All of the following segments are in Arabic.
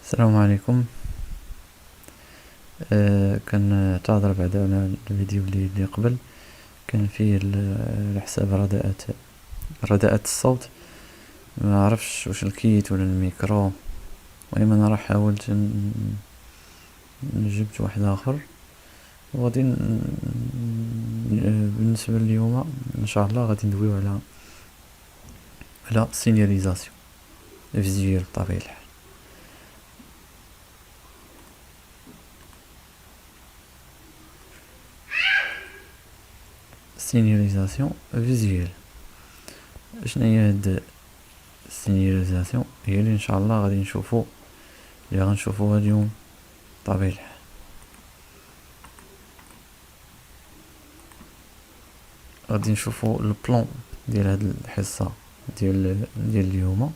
السلام عليكم. كنعتذر بعدا على الفيديو اللي قبل. كان فيه على حساب رداءة الصوت. ما عرفش واش الكيت ولا الميكرو. المهم انا راح حاولت جبت واحد اخر وغادي بالنسبه اليوم ان شاء الله غادي ندويو على سينياليزاسيون فيزيوال بطبيعه الحال. سينياليزاسيون فيزيوال. شنو هي هاد السينياليزاسيون؟ هي اللي ان شاء الله اللي غنشوفوها اليوم بطبيعه الحال. غادي نشوفو البلان ديال هاد الحصه ديال اليوم.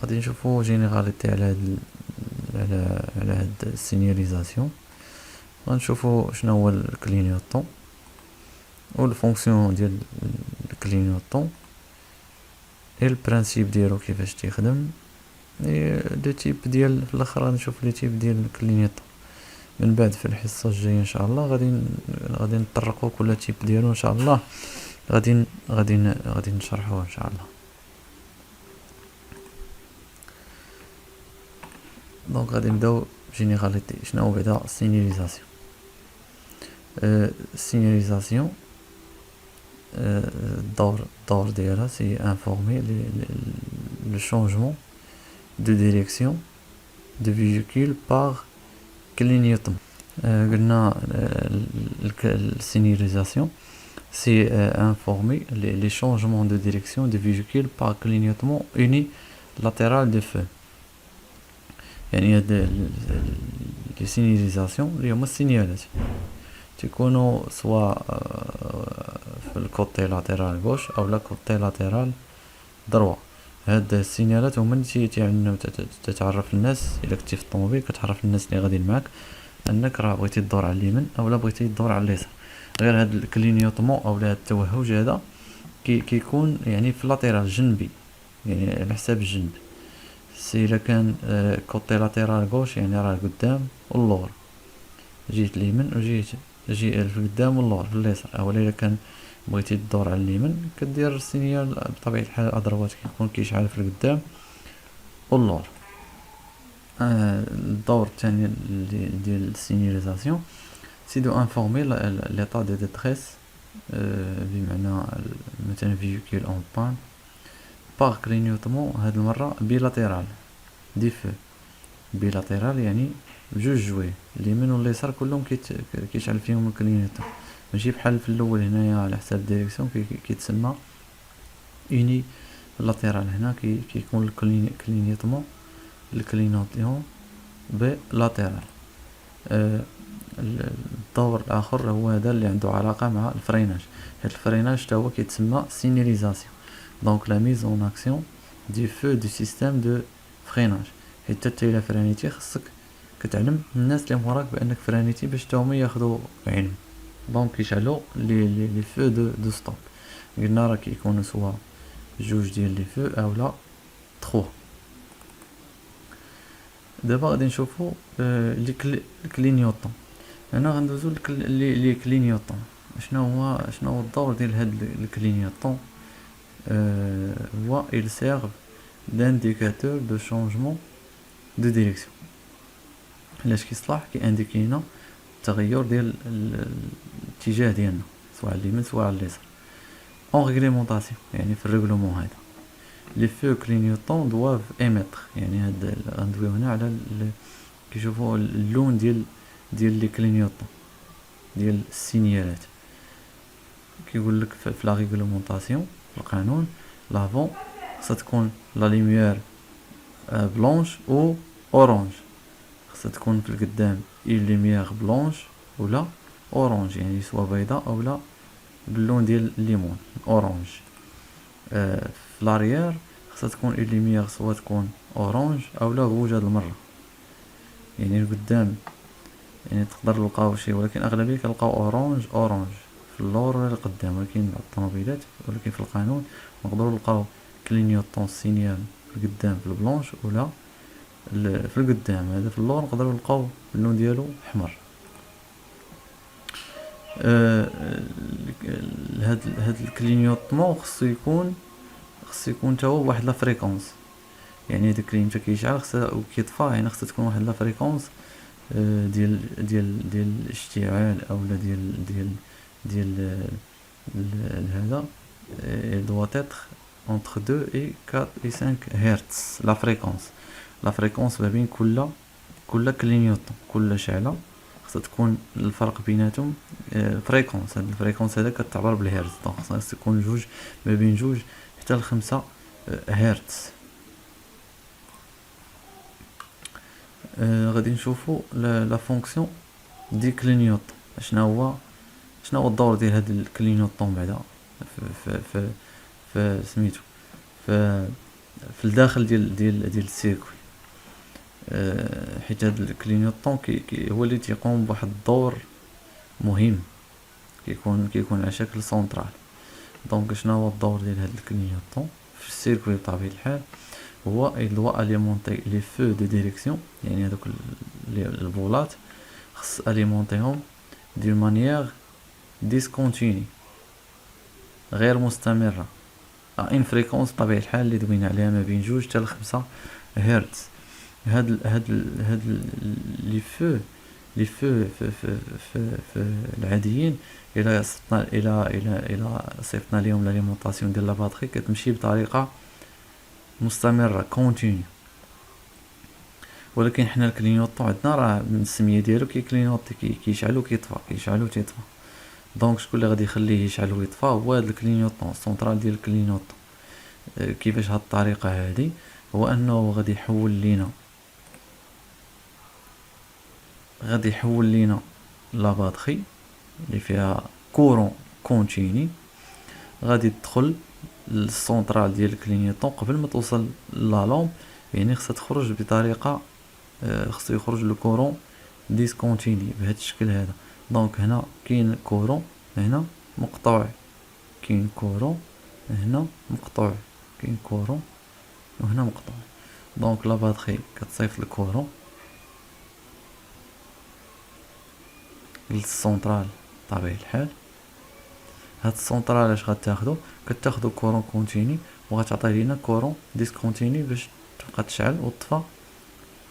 غادي نشوفو جينيراليتي على هاد السينياليزاسيون. غنشوفو شنو هو الكلينيوطون و الفونكسيون ديال الكلينيوطون اي البرانسيب ديالو كيفاش تيخدم لي تيب ديال في الاخر. غنشوف لي تيب ديال الكلينيوطون من بعد في الحصه الجايه ان شاء الله. غادي نطرقوا كل تيب ديالو ان شاء الله. غادي نشرحوه ان شاء الله. دونك غادي نبداو جينيراليتي. شنو هو بعدا السينياليزاسيون؟ السينياليزاسيون الدور ديالها سي انفورمي le changement de direction de véhicule par clignotement. قلنا السينياليزاسيون c'est informer les changements de direction de véhicule par clignotement unilatéral de feu. يعني هاد السينياليزاسيون اللي هما السينيالات تيكونوا سواء في الكوتي لاترال غوش او لا كوتي لاترال دروا. هاد السينيالات هما اللي تيعنيو تتعرف الناس الا كنتي في الطوموبيل، كتعرف الناس اللي غاديين معاك انك راه بغيتي تدور على اليمين او لا بغيتي تدور على اليسار. غير هاد الكلينيوطمون او لا التوهج هذا كيكون يعني في لاترال جنبي، يعني على حساب الجنب. سي الا كان كوتي لاترال غوش يعني راه القدام واللور، جيت اليمين جي في القدام واللور في اليسار. او الا كان بغيتي تدور على اليمين كدير السينيال بطبيعه الحال ادروات كيكون كيشعل في القدام واللور. الدور الثاني ديال السينياليزاسيون سي دو انفورمي ليطا دو ديتريس، بمعنى مثلا فيكول اون بان باغ كلينيوطمون. هاد المره بيلاتيرال دي فو. بيلاتيرال يعني بجوج جويه اليمين واليسار كلهم كيشعل فيهم الكلينيوطون، ماشي بحال في الاول هنايا على حساب الديريكسيون كيتسمى اوني لاتيرال. هنا كيكون الكلينيوطون بلاتيرال. الدور الاخر هو هذا اللي عنده علاقه مع الفريناج. هاد الفريناج حتى هو كيتسمى سينياليزاسيون. دونك لا ميز اون اكسيون دي فو دو سيستيم دو فريناج. حيت حتى الا فرانيتي خصك كتعلم الناس اللي موراك بانك فرانيتي باش حتى هما ياخذوا علم. دونك كيشعلوا لي فو دو ستوب. قلنا راه كيكونوا سوا جوج ديال لي فو او لا 3. دابا غادي نشوفوا لي كلينيوطون. هنا غندوزو لي كلينيوطون. شنو هو الدور ديال هاد الكلينيوطون؟ هو il sert d'indicateur de changement de direction. علاش كيصلح؟ كيانديكينا التغير ديال الاتجاه ديالنا سواء على اليمين سواء على اليسار. اون ريغليمونطاسيون يعني في الريغلومون هذا لي فو كلينيوطون دواف ايميتر. يعني هاد غندويو هنا على كيشوفوا اللون ديال لي كلينيوطون ديال السينيالات. كيقول لك في لا ريغلومونطاسيون في القانون لافون خصها تكون لا لوميير بلونش او اورانج. خصها تكون في القدام اون لوميير بلونش ولا اورانج، يعني سوا بيضاء او لا باللون ديال الليمون اورانج. في لاريير خصها تكون اون لوميير سوا تكون اورانج او لا غوج. هاد المره يعني القدام يعني تقدر نلقاو شي، ولكن اغلبيه كنلقاو اورانج في اللور ولا القدام. ولكن الطوموبيلات ولكن في القانون نقدروا نلقاو كلينيوطون سينيال في القدام في البلونش ولا في القدام. هذا في اللور نقدروا نلقاو اللون ديالو احمر. هاد الكلينيوطمون خصو يكون تا هو بواحد لا فريكونس، يعني هذاك اللي نتا كيشعل خصها وكيطفى، يعني خصها تكون واحد لا فريكونس ديال الاشتعال اولا ديال هذا doit être entre 2 et 4 et 5 هرتز. لا فريكونس ما بين كل كلينيوطون، كل شعلة خصها تكون الفرق بيناتهم فريكونس. هاد الفريكونس هذا كتعبر بالهرتز، دونك خصها تكون جوج ما بين جوج حتى ل5 هرتز. غادي نشوفوا لا فونكسيون دي كلينيوطون. شنو هو الدور ديال هاد الكلينيوطون بعدا في سميتو في الداخل ديال السيركوي. حيت هاد الكلينيوطون هو اللي تيقوم بواحد الدور مهم، كيكون على شكل سونترال. دونك شنو هو الدور ديال هاد الكلينيوطون في السيركوي بطبيعة الحال؟ هو il doit alimenter les feux de direction، يعني هذوك البولات خص اليمونتيهم d'une manière discontinue غير مستمرة ان فريكونس بطبيعة الحال اللي دوينا عليها ما بين 2 حتى ل5 هرتز. هاد لي فو في العاديين الى صيفطنا ليهم لاليمونطاسيون ديال لا باتري كتمشي بطريقة مستمرة كونتينيو. ولكن حنا الكلينيوطون عندنا راه من السميه ديالو كيكلينيوطي كيشعل وتيطفى. دونك شكون اللي غادي يخليه يشعل ويطفى؟ هو هذا الكلينيوطون السونترال ديال الكلينيوطون. كيفاش هاد الطريقه هذه؟ هو انه غادي يحول لينا لا باتري اللي فيها كورون كونتيني، غادي تدخل للسونترال ديال الكلينيوطون قبل ما توصل لا لومب، يعني خصها تخرج بطريقه خصو يخرج لو كورون ديسكونتيني بهذا الشكل هذا. دونك هنا كاين كورون هنا مقطوع، كاين كورون هنا مقطوع، كاين كورون وهنا مقطوع. دونك لا باتري كتصيفط الكورون للسونترال بطبيعة الحال. هاد السونترال اش كتاخدو كورون كونتيني وغتعطي لينا كورون ديسكونتيني باش تبقى تشعل وتطفى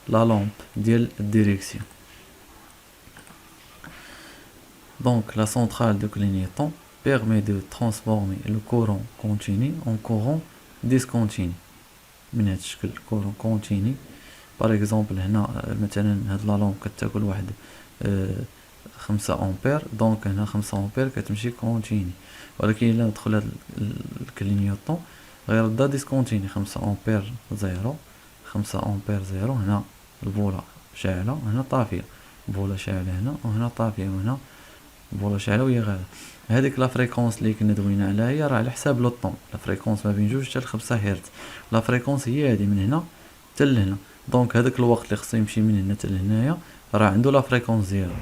لا لامب ديال الديريكسيون. Donc la centrale de clignotant permet de transformer le courant continu en courant discontinu. من هاد الشكل courant continu par exemple هنا مثلا هاد لا لامب كتاكل واحد 5 امبير، دونك هنا 5 امبير كتمشي كونتيني. ولكن الا دخل هاد الكلينيوطون غيردها ديسكونتيني 5 امبير زيرو 5 امبير زيرو. هنا البوله شاعله هنا طافيه، بوله شاعله هنا وهنا طافيه وهنا بوله شاعله وهي غاده. هذيك لا فريكونس اللي كنا دوينا عليها هي راه على حساب لو طون، لا فريكونس ما بين 2 حتى ل 5 هرتز. لا فريكونس هي هذه من هنا حتى لهنا. دونك هذاك الوقت اللي خصو يمشي من هنا حتى لهنايا راه عنده لا فريكونس ديالو،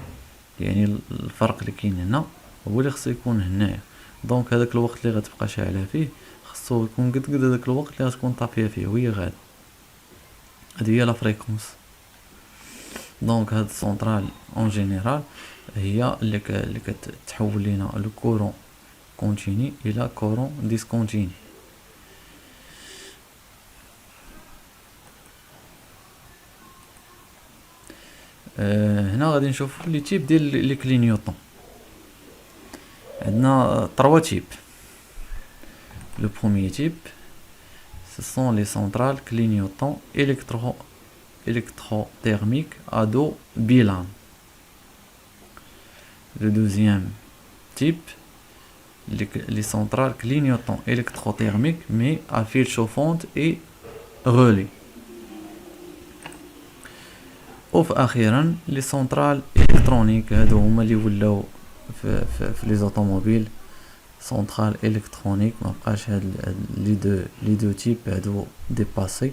يعني الفرق اللي كاين هنا هو اللي خصو يكون هنايا. دونك هذاك الوقت اللي غتبقى شاعله فيه خصو يكون قد هذاك الوقت اللي غتكون طافيه فيه وهي غاده. هذه هي لا فريكونس. دونك هاد السونترال اون جينيرال هي اللي كتحول لينا لو كورون كونتيني الى كورون ديسكونتيني. هنا غادي نشوف لي تيب ديال لي كلينيوطون. عندنا 3 تيب. لو بروميير تيب ce sont les centrales clignotants électrothermiques à dos bilan. Le deuxième type, les centrales clignotants électrothermiques mais à fil chauffante et relais. وفي اخيرا لي سونترال الكترونيك، هادو هما اللي ولاو في لي زوطوموبيل سونترال الكترونيك. ما بقاش هاد لي دو تيب هادو ديباسي،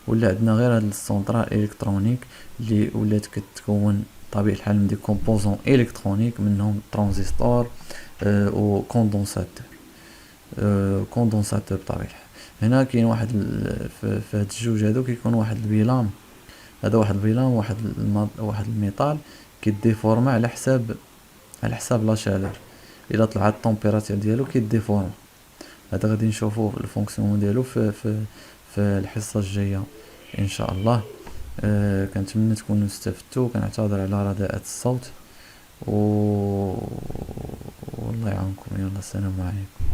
ولا عندنا غير هاد السونترال الكترونيك اللي ولات كتكون طبيعة الحال من دي كومبوزون الكترونيك منهم ترانزستور و كوندونساتور بطبيعة الحال. هنا كاين واحد في هاد الجوج هادو كيكون واحد البيلام، هذا واحد البيلام واحد الميطال كيديفورما على حساب لا شالور. الا طلعت الطومبيراتور ديالو كيديفورما. هذا غادي نشوفوه في الفونكسيون ديالو في الحصه الجايه ان شاء الله. كنتمنى تكونوا استفدتوا. كنعتذر على رداءة الصوت والله يعاونكم. يلا السلام عليكم.